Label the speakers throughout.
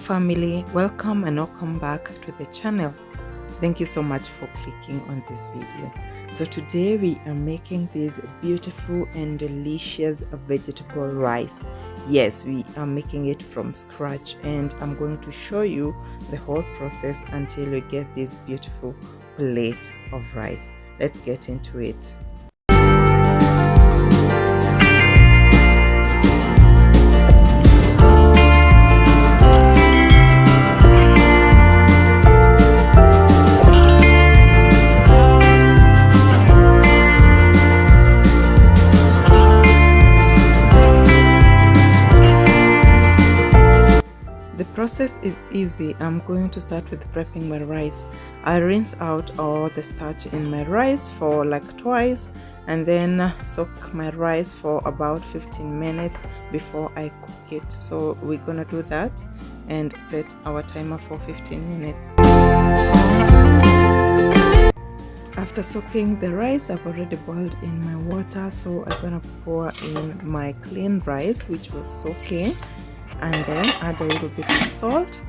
Speaker 1: family, welcome and welcome back to the channel. Thank you so much for clicking on this video. So today we are making this beautiful and delicious vegetable rice. Yes, we are making it from scratch, and I'm going to show you the whole process until you get this beautiful plate of rice. Let's get into it. The process is easy. I'm going to start with prepping my rice. I rinse out all the starch in my rice for like twice, and then soak my rice for about 15 minutes before I cook it. So we're gonna do that and set our timer for 15 minutes. After soaking the rice, I've already boiled in my water, so I'm gonna pour in my clean rice which was soaking, and then add a little bit of salt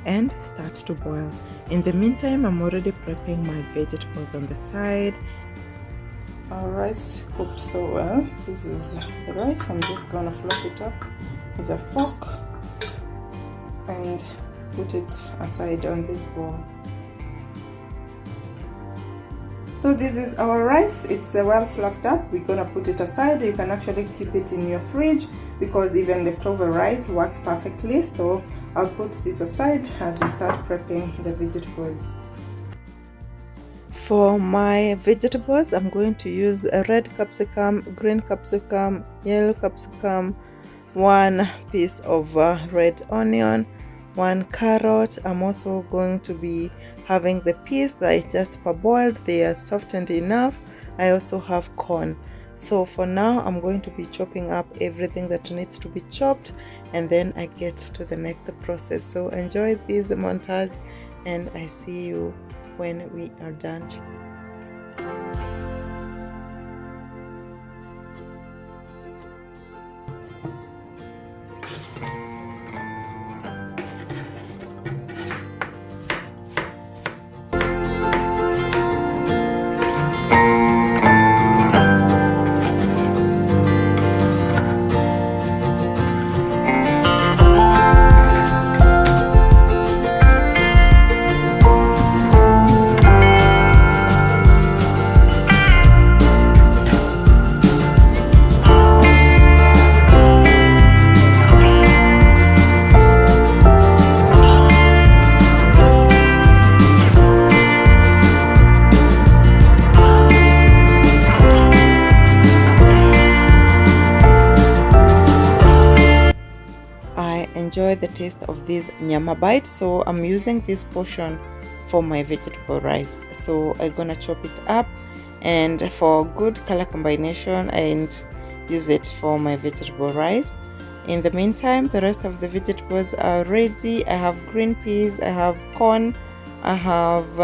Speaker 1: and start to boil. In the meantime, I'm already prepping my vegetables on the side. Our rice cooked so well. This is the rice. I'm just gonna flop it up with a fork and put it aside on this bowl. So this is our rice. It's well fluffed up. We're gonna put it aside. You can actually keep it in your fridge because even leftover rice works perfectly. So I'll put this aside as we start prepping the vegetables. For my vegetables, I'm going to use a red capsicum, green capsicum, yellow capsicum, one piece of red onion, one carrot. I'm also going to be having the peas that I just parboiled. They are softened enough. I also have corn. So for now, I'm going to be chopping up everything that needs to be chopped, and then I get to the next process. So enjoy this montage, and I see you when we are done. Enjoy the taste of this nyama bite, so I'm using this portion for my vegetable rice. So I'm gonna chop it up, and for good color combination, and use it for my vegetable rice. In the meantime, the rest of the vegetables are ready. I have green peas, I have corn, I have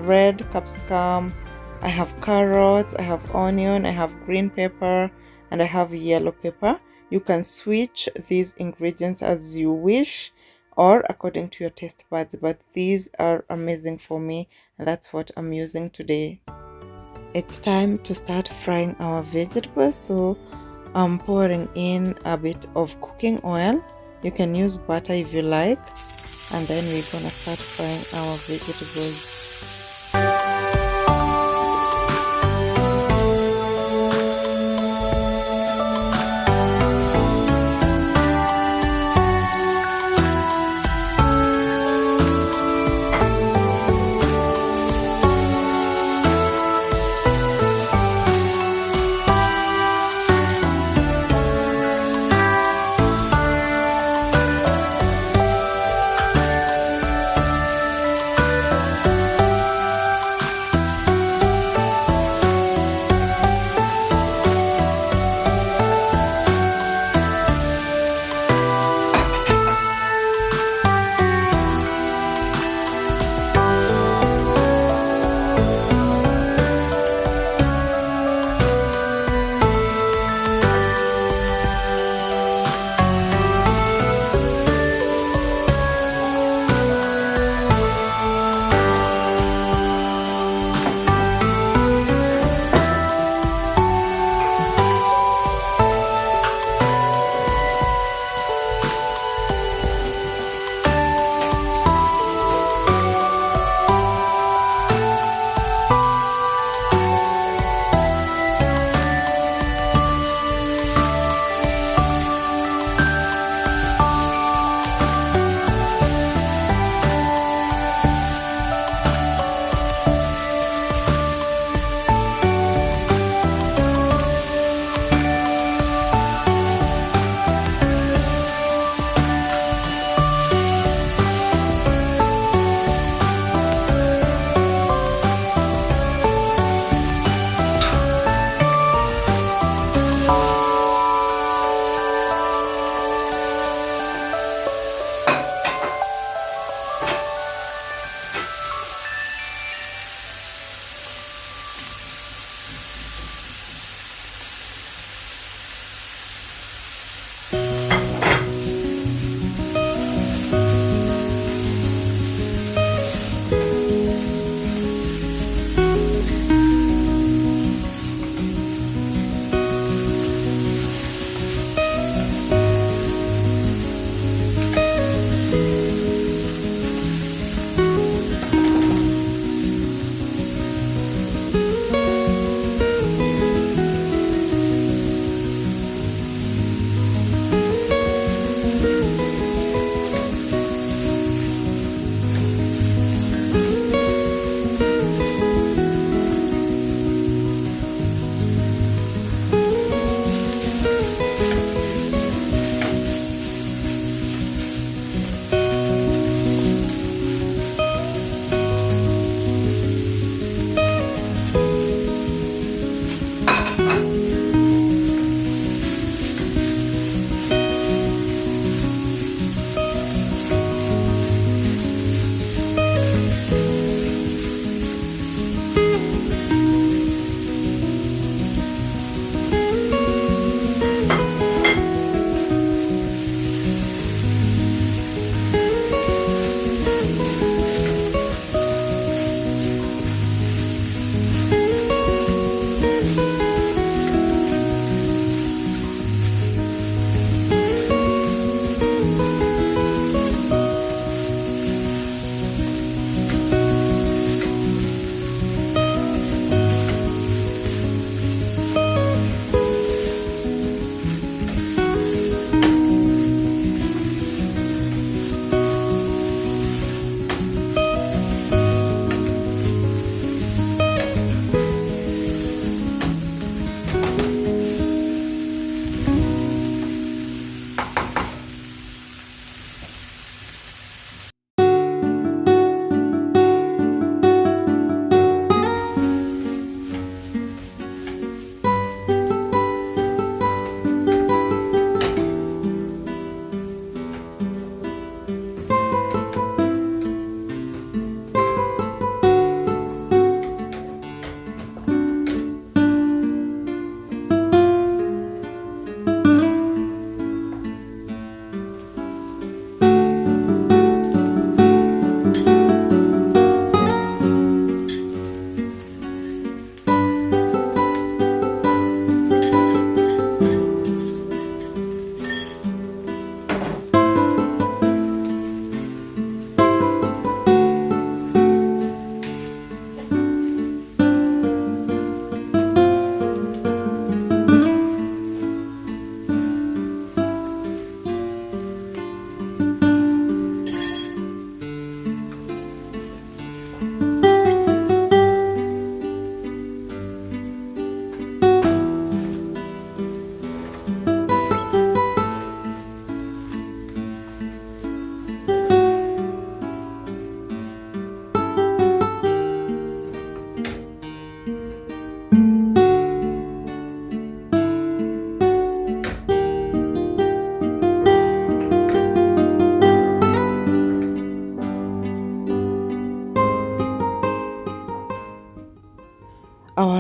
Speaker 1: red capsicum, I have carrots, I have onion, I have green pepper, and I have yellow pepper. You can switch these ingredients as you wish or according to your taste buds, but these are amazing for me, and that's what I'm using today. It's time to start frying our vegetables, so I'm pouring in a bit of cooking oil. You can use butter if you like, and then we're gonna start frying our vegetables.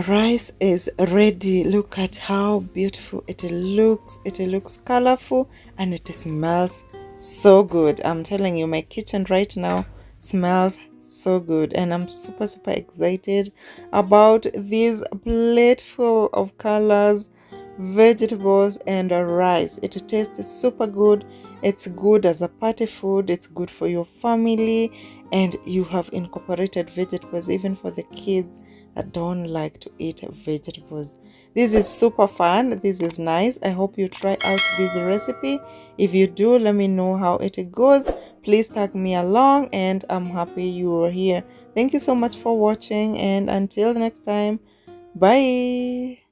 Speaker 1: rice is ready. Look at how beautiful it looks. It looks colorful and it smells so good. I'm telling you, my kitchen right now smells so good, and I'm super excited about this plate full of colors, vegetables, and rice. It tastes super good. It's good as a party food. It's good for your family, and you have incorporated vegetables even for the kids that don't like to eat vegetables. This is super fun. This is nice. I hope you try out this recipe. If you do, let me know how it goes. Please tag me along, and I'm happy you are here. Thank you so much for watching, and until next time, bye.